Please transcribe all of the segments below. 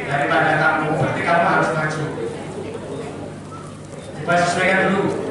daripada kamu, berarti kamu harus maju. Coba sesuaikan dulu.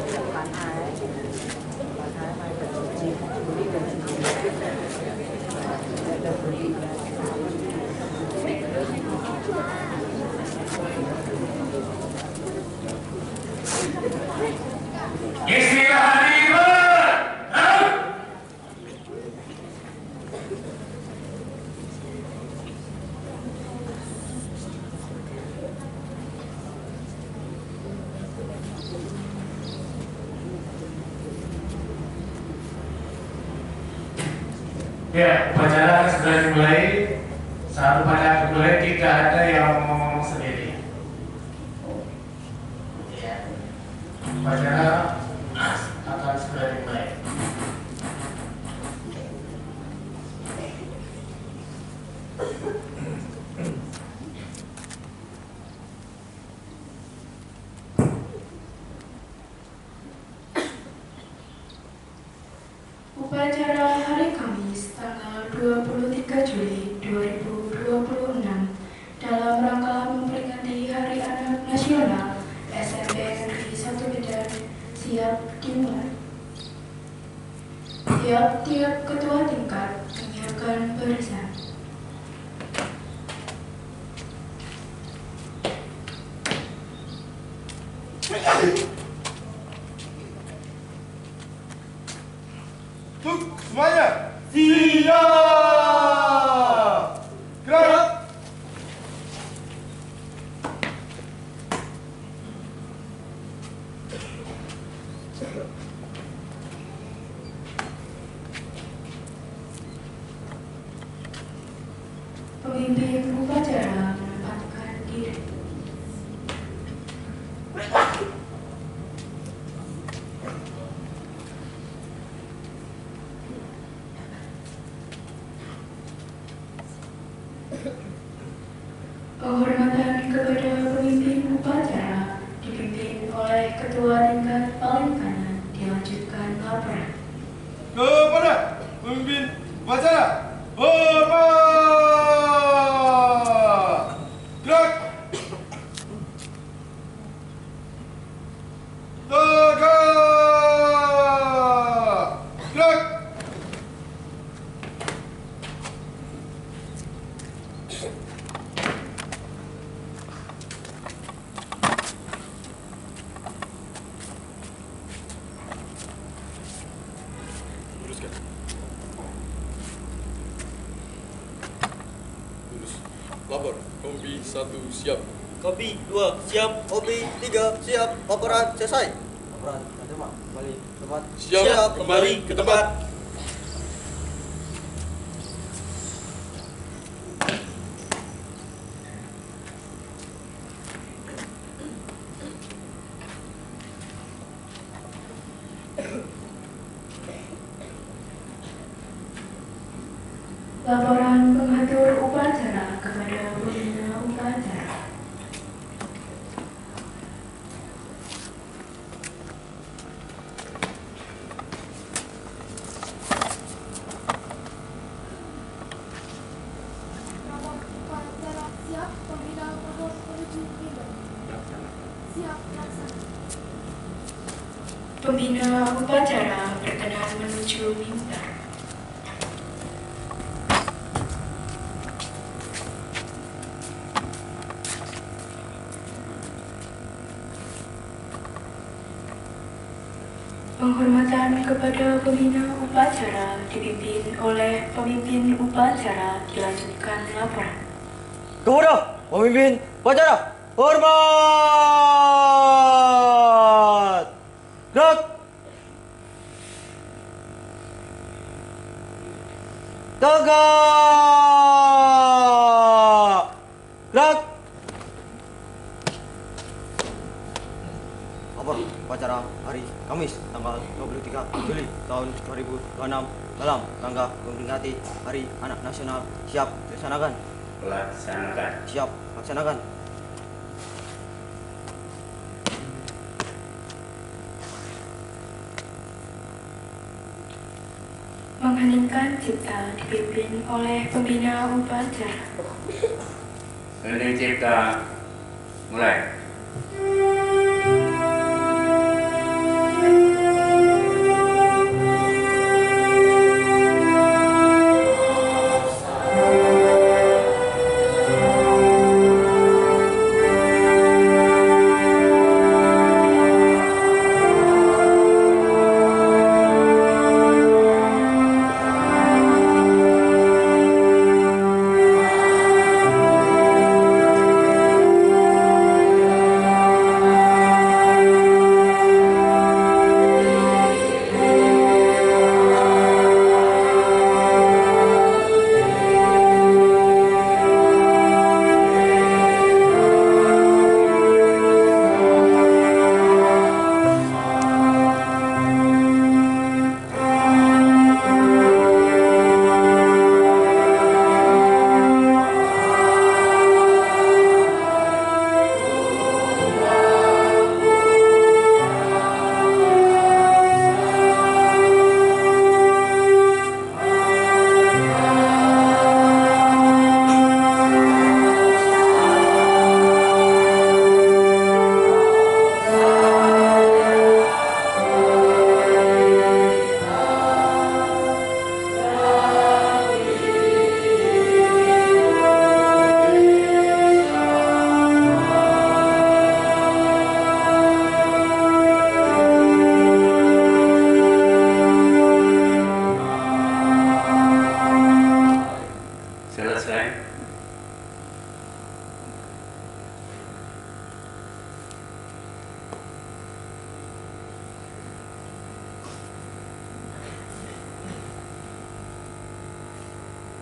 Ya, upacara akan segera dimulai. Saat upacara dimulai tidak ada yang ngomong sendiri. Ya, upacara akan segera dimulai. Upacara hari Kamis tanggal 23 Juli 2026 dalam rangka memperingati Hari Anak Nasional SMP Negeri 1 Medan siap dimulai. Tiap-tiap ketua tingkat menyiapkan barisan. Semuanya siap. Gerak. Pemimpin upacara menempatkan diri. Penghormatan kepada pemimpin upacara dipimpin oleh ketua tingkat paling kanan, dilanjutkan laporan. Kepada pemimpin upacara, hormat. Gerak. Tegak. Gerak. Lapor, Kompi 1 siap. Kompi 2 siap, Kompi 3 siap, laporan selesai. Laporan, ada mak, kembali tempat. Siap, kembali ke tempat. Laporan pengatur upacara kepada pembina upacara. Upacara siap, pembina umur menuju mimbar. Siap, laksana. Pembina upacara berkenan menuju mimbar. Penghormatan kepada pembina upacara dipimpin oleh pemimpin upacara, dilanjutkan laporan. Kepada pemimpin upacara, hormat. Gerak. Tegak. Gerak. Lapor upacara hari Kamis tanggal 23 Juli tahun 2026 dalam rangka memperingati Hari Anak Nasional siap dilaksanakan. Laksanakan. Siap laksanakan. Mengheningkan cipta dipimpin oleh pembina upacara. Hening Cipta, mulai.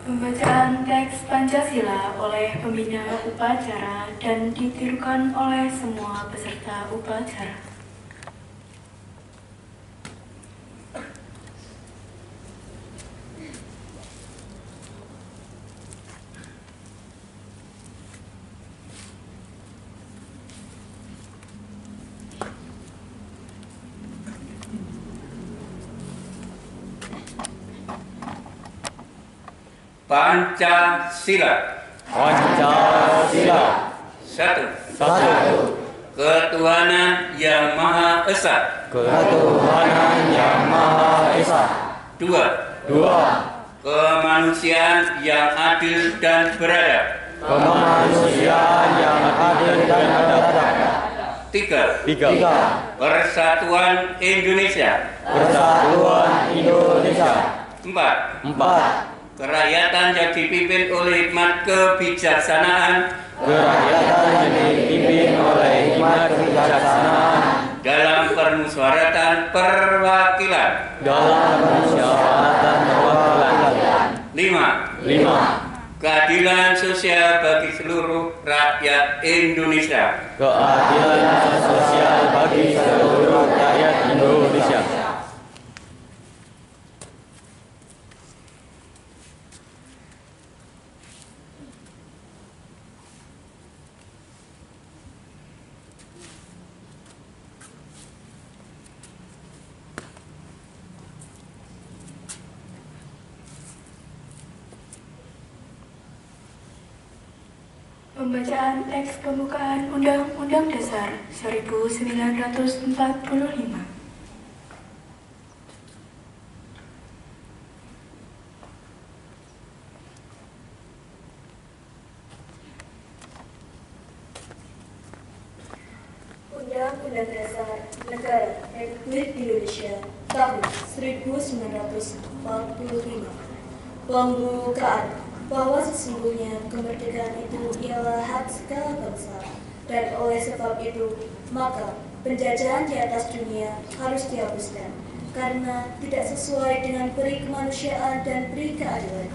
Pembacaan teks Pancasila oleh pembina upacara dan ditirukan oleh semua peserta upacara. Pancasila. Pancasila. Satu. Satu. Ketuhanan Yang Maha Esa. Ketuhanan Yang Maha Esa. Dua. Dua. Kemanusiaan yang adil dan beradab. Kemanusiaan yang adil dan beradab. Tiga. Tiga. Persatuan Indonesia. Persatuan Indonesia. Empat. Empat. Kerakyatan yang dipimpin oleh hikmat kebijaksanaan. Kerakyatan yang dipimpin oleh hikmat kebijaksanaan. Dalam permusyawaratan perwakilan. Dalam permusyawaratan perwakilan. Lima. Lima. Keadilan sosial bagi seluruh rakyat Indonesia. Keadilan sosial bagi seluruh rakyat Indonesia. Pembacaan teks pembukaan Undang-Undang Dasar 1945. Undang-Undang Dasar Negara Republik Indonesia tahun 1945. Pembukaan bahwa sesungguhnya kemerdekaan itu ialah hak segala bangsa, dan oleh sebab itu maka penjajahan di atas dunia harus dihapuskan karena tidak sesuai dengan peri kemanusiaan dan peri keadilan.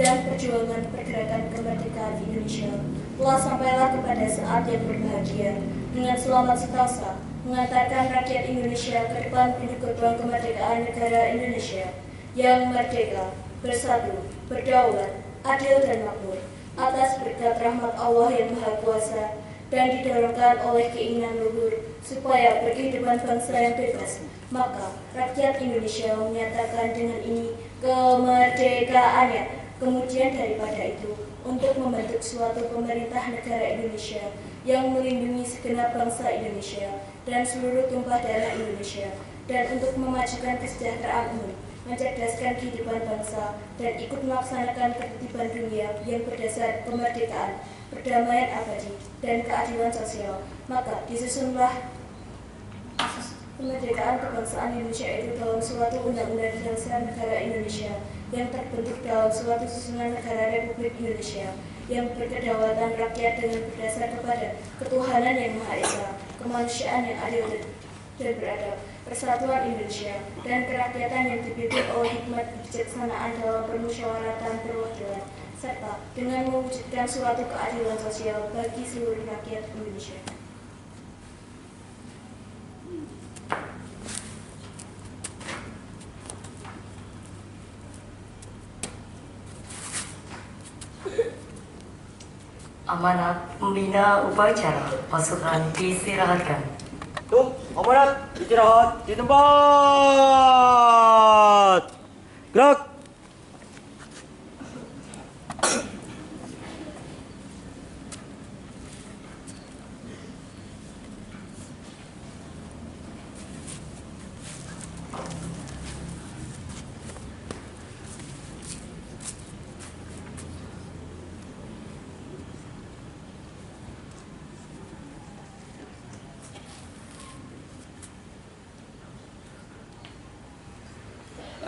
Dan perjuangan pergerakan kemerdekaan Indonesia telah sampailah kepada saat yang berbahagia dengan selamat setasa mengantarkan rakyat Indonesia ke depan menuju gerbang kemerdekaan negara Indonesia yang merdeka, bersatu, berdaulat, adil dan makmur atas berkat rahmat Allah yang Maha Kuasa dan didorongkan oleh keinginan luhur supaya berkehidupan bangsa yang bebas. Maka rakyat Indonesia menyatakan dengan ini kemerdekaannya. Kemudian daripada itu untuk membentuk suatu pemerintah negara Indonesia yang melindungi segenap bangsa Indonesia dan seluruh tumpah darah Indonesia, dan untuk memajukan kesejahteraan umum, mencerdaskan kehidupan bangsa, dan ikut melaksanakan ketertiban dunia yang berdasar kemerdekaan, perdamaian abadi, dan keadilan sosial. Maka disusunlah kemerdekaan kebangsaan Indonesia itu dalam suatu undang-undang dasar negara Indonesia yang terbentuk dalam suatu susunan negara Republik Indonesia yang berkedaulatan rakyat dengan berdasar kepada ketuhanan yang Maha Esa, kemanusiaan yang adil dan beradab, persatuan Indonesia, dan kerakyatan yang dipimpin oleh hikmat kebijaksanaan dalam permusyawaratan perwakilan, serta dengan mewujudkan suatu keadilan sosial bagi seluruh rakyat Indonesia. Amanat pembina upacara pasukan diistirahatkan. Tuh, amanat istirahat di tempat. Gerak.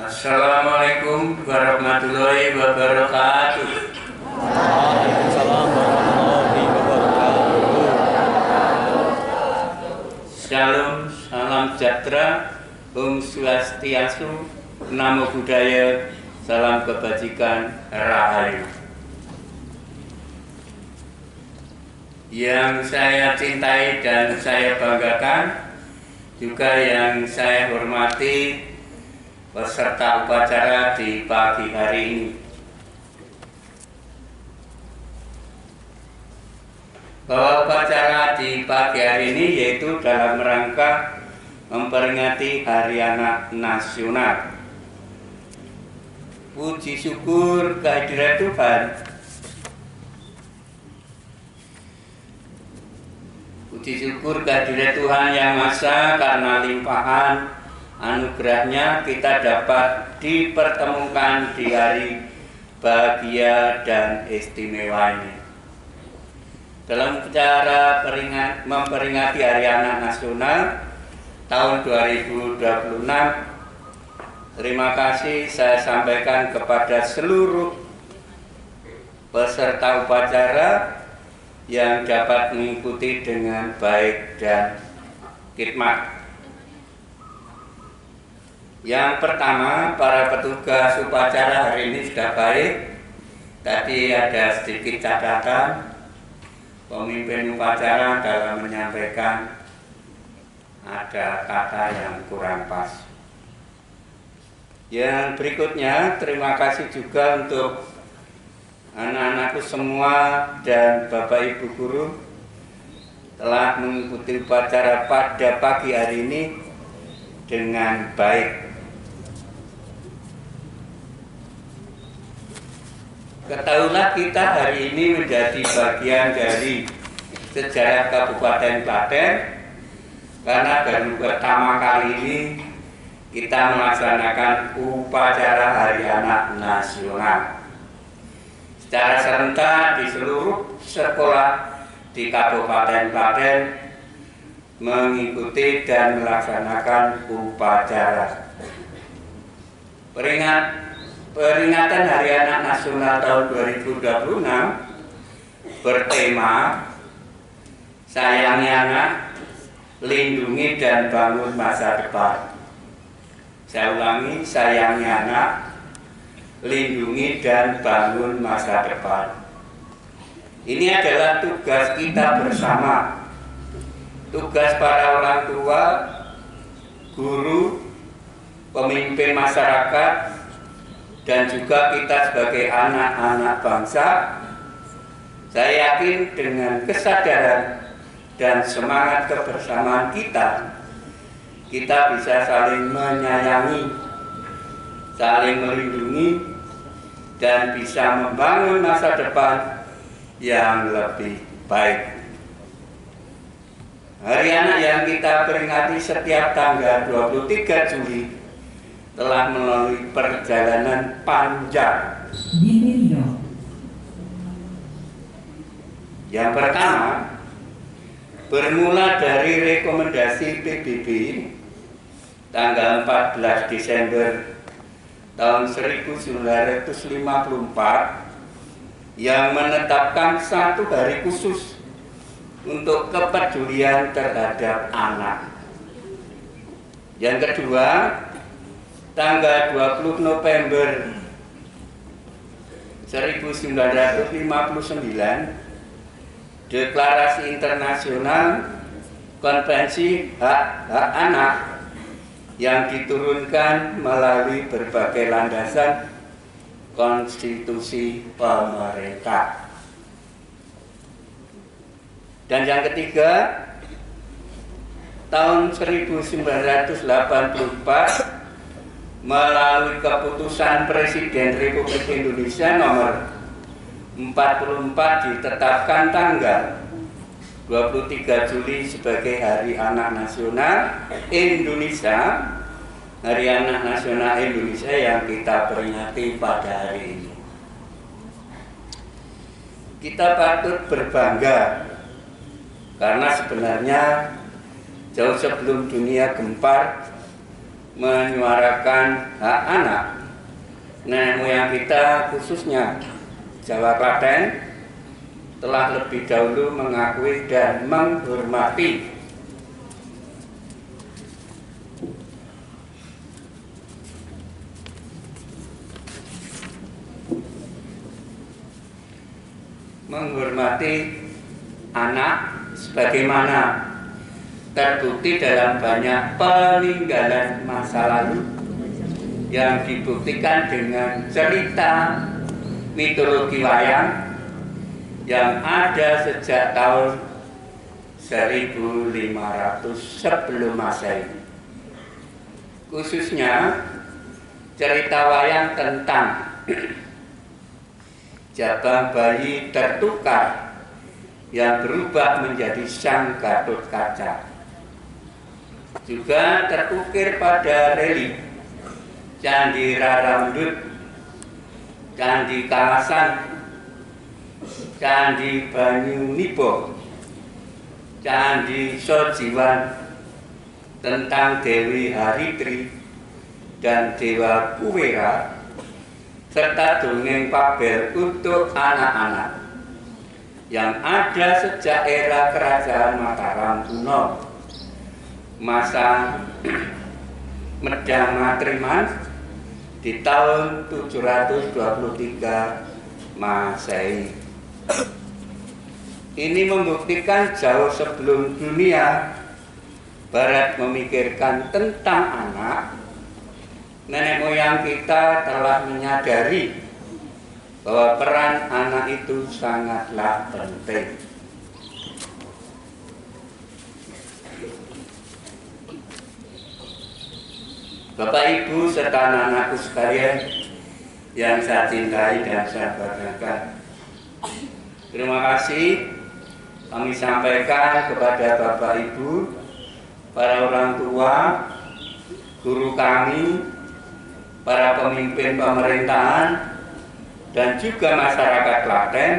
Assalamualaikum warahmatullahi wabarakatuh. Waalaikumsalam warahmatullahi wabarakatuh. Shalom, salam sejahtera, Om Swastiastu, Namo Buddhaya, salam kebajikan, Rahayu. Yang saya cintai dan saya banggakan, juga yang saya hormati, peserta upacara di pagi hari ini. Bahwa upacara di pagi hari ini yaitu dalam rangka memperingati Hari Anak Nasional. Puji syukur kehadirat Tuhan. Puji syukur kehadirat Tuhan Yang Maha Esa, karena limpahan anugerahnya kita dapat dipertemukan di hari bahagia dan istimewa ini. Dalam acara memperingati Hari Anak Nasional tahun 2026, terima kasih saya sampaikan kepada seluruh peserta upacara yang dapat mengikuti dengan baik dan khidmat. Yang pertama, para petugas upacara hari ini sudah baik. Tadi ada sedikit catatan, pemimpin upacara dalam menyampaikan ada kata yang kurang pas. Yang berikutnya, terima kasih juga untuk anak-anakku semua dan Bapak Ibu guru telah mengikuti upacara pada pagi hari ini dengan baik. Ketahuilah kita hari ini menjadi bagian dari sejarah Kabupaten Klaten, karena baru pertama kali ini kita melaksanakan upacara Hari Anak Nasional secara serentak di seluruh sekolah di Kabupaten Klaten mengikuti dan melaksanakan upacara. Peringatan Hari Anak Nasional tahun 2026 bertema Sayangi Anak, Lindungi dan Bangun Masa Depan. Saya ulangi, sayangi anak, lindungi dan bangun masa depan. Ini adalah tugas kita bersama, tugas para orang tua, guru, pemimpin masyarakat, dan juga kita sebagai anak-anak bangsa. Saya yakin dengan kesadaran dan semangat kebersamaan kita bisa saling menyayangi, saling melindungi, dan bisa membangun masa depan yang lebih baik. Hari Anak yang kita peringati setiap tanggal 23 Juli telah melalui perjalanan panjang. Yang pertama, bermula dari rekomendasi PBB tanggal 14 Desember tahun 1954 yang menetapkan satu hari khusus untuk kepedulian terhadap anak. Yang kedua, tanggal 20 November 1959, Deklarasi Internasional Konvensi Hak-Hak Anak yang diturunkan melalui berbagai landasan konstitusi pemerintah. Dan yang ketiga, tahun 1984 melalui keputusan Presiden Republik Indonesia nomor 44 ditetapkan tanggal 23 Juli sebagai Hari Anak Nasional Indonesia, Hari Anak Nasional Indonesia yang kita peringati pada hari ini. Kita patut berbangga karena sebenarnya jauh sebelum dunia gempar menyuarakan hak anak, nenek moyang kita khususnya Jawa Klaten telah lebih dahulu mengakui dan menghormati anak sebagaimana terbukti dalam banyak peninggalan masa lalu yang dibuktikan dengan cerita mitologi wayang yang ada sejak tahun 1500 sebelum Masehi. Khususnya cerita wayang tentang jabang bayi tertukar yang berubah menjadi sang Gatot Kaca. Juga terukir pada relief Candi Raramdut, Candi Kalasan, Candi Banyunipo, Candi Sojiwan tentang Dewi Haritri dan Dewa Kuwera, serta dongeng Fabel untuk anak-anak yang ada sejak era Kerajaan Mataram kuno, masa Medang Matriman di tahun 723 Masehi. Ini membuktikan jauh sebelum dunia Barat memikirkan tentang anak, nenek moyang kita telah menyadari bahwa peran anak itu sangatlah penting. Bapak Ibu serta anak-anakku sekalian yang saya cintai dan saya banggakan, terima kasih kami sampaikan kepada Bapak Ibu, para orang tua, guru kami, para pemimpin pemerintahan, dan juga masyarakat Klaten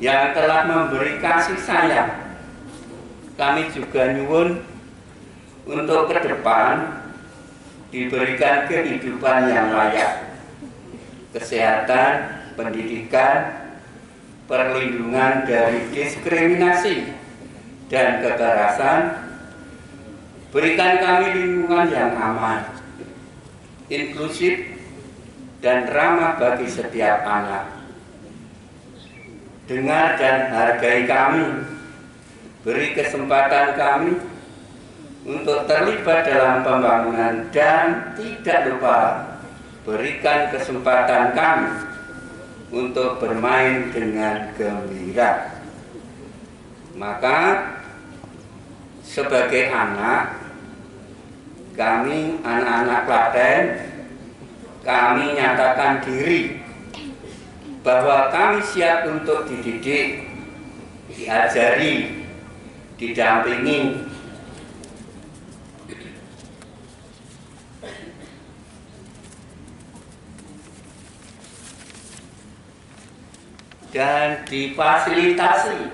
yang telah memberi kasih sayang. Kami juga nyuwun untuk ke depan diberikan kehidupan yang layak, kesehatan, pendidikan, perlindungan dari diskriminasi dan kekerasan. Berikan kami lingkungan yang aman, inklusif, dan ramah bagi setiap anak. Dengar dan hargai kami, beri kesempatan kami untuk terlibat dalam pembangunan, dan tidak lupa berikan kesempatan kami untuk bermain dengan gembira. Maka sebagai anak, kami anak-anak Klaten, kami nyatakan diri bahwa kami siap untuk dididik, diajari, didampingi, dan difasilitasi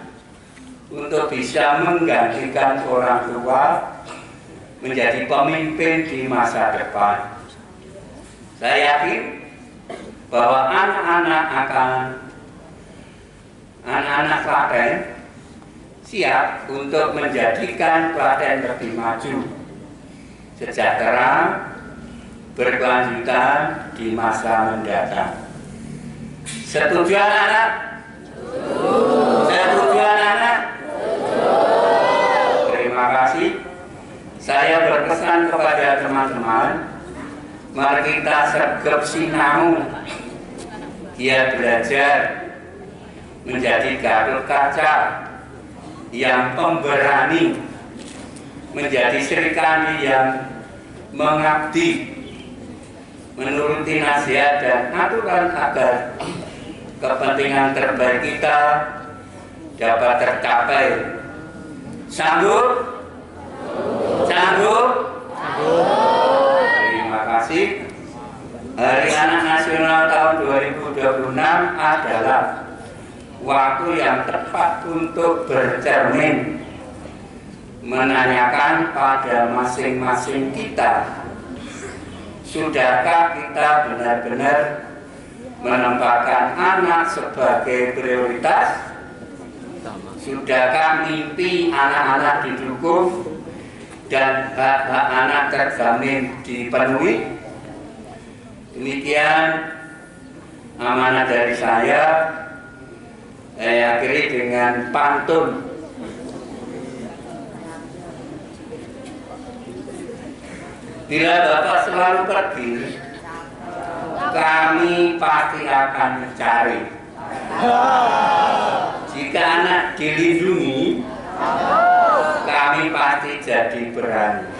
untuk bisa menggantikan orang tua menjadi pemimpin di masa depan. Saya yakin bahwa anak-anak Klaten siap untuk menjadikan Klaten lebih maju, sejahtera, berkelanjutan di masa mendatang. Setuju anak-anak? Setuju anak-anak? Terima kasih. Saya berpesan kepada teman-teman, mari kita sergap sinau, giat belajar, menjadi Gatot Kaca yang pemberani, menjadi Srikandi yang mengabdi, menuruti nasihat dan aturan agar kepentingan terbaik kita dapat tercapai. Sanggup? Sanggup? Terima kasih. Hari Anak Nasional tahun 2026 adalah waktu yang tepat untuk bercermin, menanyakan pada masing-masing kita, sudahkah kita benar-benar menempatkan anak sebagai prioritas? Sudahkah mimpi anak-anak didukung dan hak-hak anak terjamin dipenuhi? Demikian amanah dari saya akhiri dengan pantun. Bila Bapak selalu pergi, kami pasti akan mencari. Jika anak dilindungi, kami pasti jadi berani.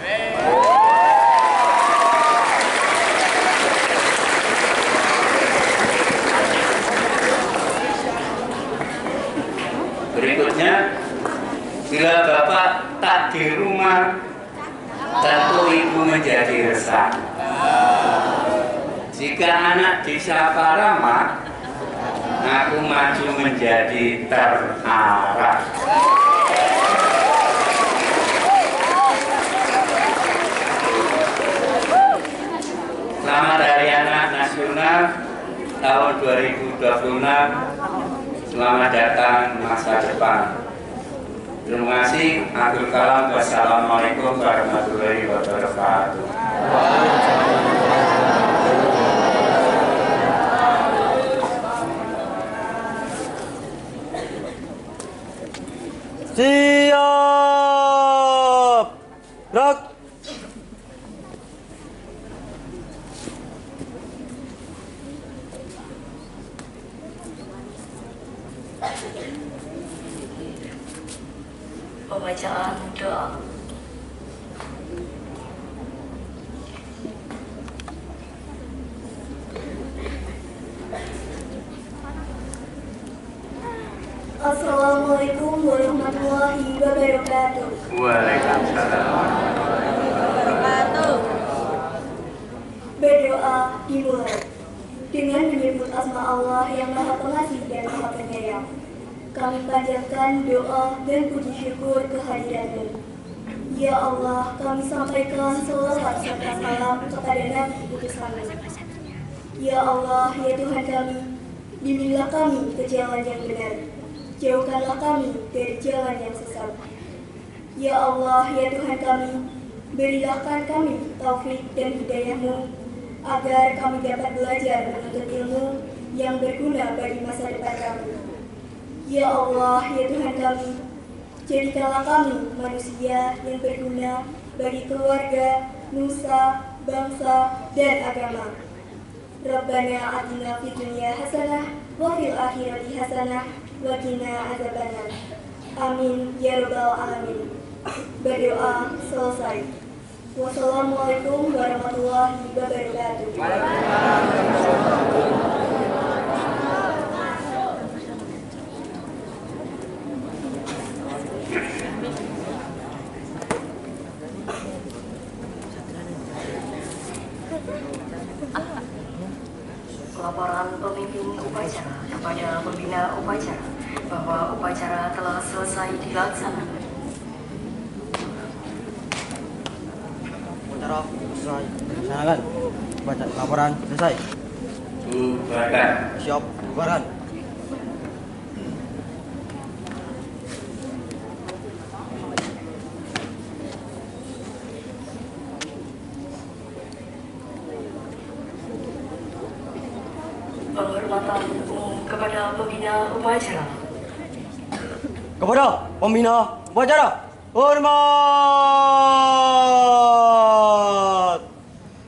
Berikutnya, bila Bapak tak di rumah, tentu Ibu menjadi resah. Jika anak disapa ramah, aku maju menjadi terarah. Selamat Hari Anak Nasional tahun 2026. Selamat datang masa depan. Terima kasih. Akhir kalam. Wassalamualaikum warahmatullahi wabarakatuh. Siap! Gerak! Pembacaan doa. Assalamualaikum warahmatullahi wabarakatuh. Waalaikumsalam warahmatullahi wabarakatuh. Berdoa dimulai dengan menyebut asma Allah yang Maha Pengasih dan Maha Penyayang. Kami panjatkan doa dan puji syukur kehadiran-Mu. Ya Allah, kami sampaikan selawat serta salam kepada Nabi utusan-Mu. Ya Allah, ya Tuhan kami, bimbinglah kami ke jalan yang benar. Jauhkanlah kami dari jalan yang sesat. Ya Allah, ya Tuhan kami, berilah kami taufik dan hidayah-Mu agar kami dapat belajar menuntut ilmu yang berguna bagi masa depan kami. Ya Allah, ya Tuhan kami, jadikanlah kami manusia yang berguna bagi keluarga, nusa, bangsa, dan agama. Rabbana atina fid dunya hasanah wa fil akhirati hasanah wa qina adzabannar. Amin ya rabbal alamin. Berdoa selesai. Wassalamualaikum warahmatullahi wabarakatuh. laporan pemimpin upacara kepada pembina upacara bahwa upacara telah selesai dilaksanakan. Upacara selesai dilaksanakan. Laporan selesai. Bubarkan. Siap, bubarkan. Penghormatan umum kepada pembina upacara. Kepada pembina upacara, hormat.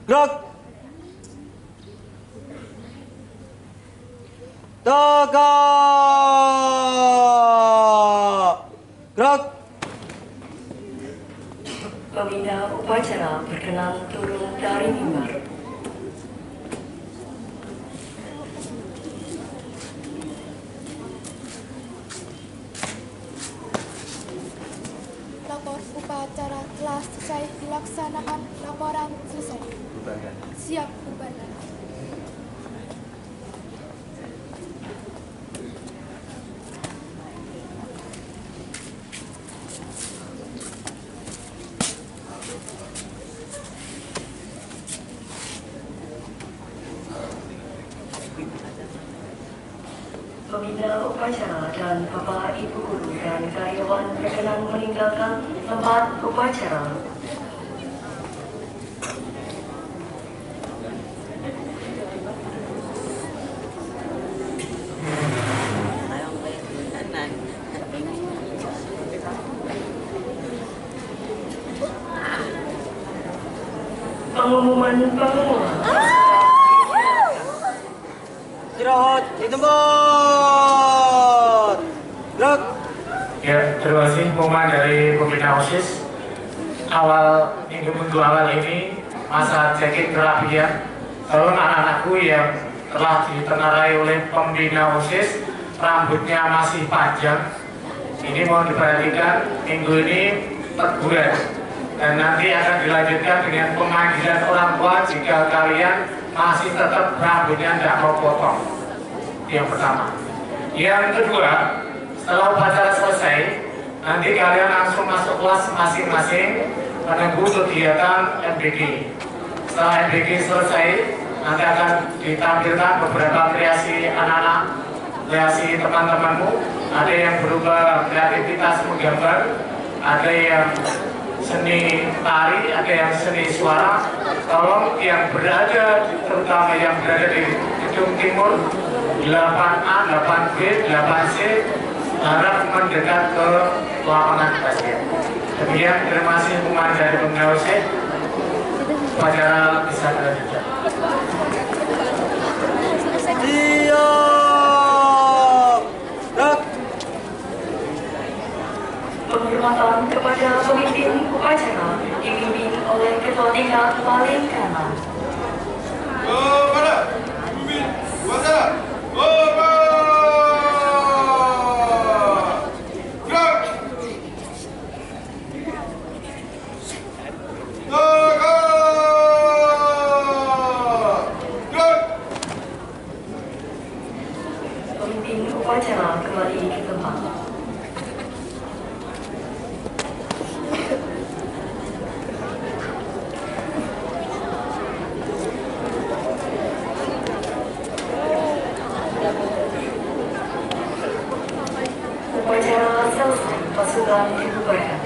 Gerak. Tegak. Gerak. Pembina upacara berkenan turun dari mimbar. Lapor upacara telah selesai dilaksanakan. Laporan selesai. Siap bubarkan. Pembina upacara dan Bapak Ibu Guru dan karyawan berkenan meninggalkan tempat upacara. Pengumuman. Istirahat di tempat. Gerak. Ya, terima kasih pengumuman dari pembina OSIS. Minggu awal ini masa check-in kerapian. Kalau anak-anakku yang telah ditenarai oleh pembina OSIS, rambutnya masih panjang. Ini mohon diperhatikan, minggu ini teguran. Dan nanti akan dilanjutkan dengan pemanggilan orang tua jika kalian masih tetap rambutnya tidak mau potong. Yang pertama. Yang kedua, setelah upacara selesai, nanti kalian langsung masuk kelas masing-masing menunggu kegiatan MBG. Setelah MBG selesai, nanti akan ditampilkan beberapa kreasi anak-anak, kreasi teman-temanmu. Ada yang berupa kreativitas menggambar, ada yang seni tari, ada yang seni suara. Tolong yang berada, terutama yang berada di gedung timur 8A, 8B, 8C harap mendekat ke lapangan basket. Demikian, terima kasih pengumuman dari pembina OSIS. Upacara bisa dilanjutkan. Siap. Penghormatan kepada pemimpin upacara dipimpin oleh Ketua Tingkat paling kanan. Kepada pemimpin upacara, hormat. Gerak. Tegak. Gerak. Pemimpin upacara kembali ke tempat. Upacara selesai, pasukan dibubarkan.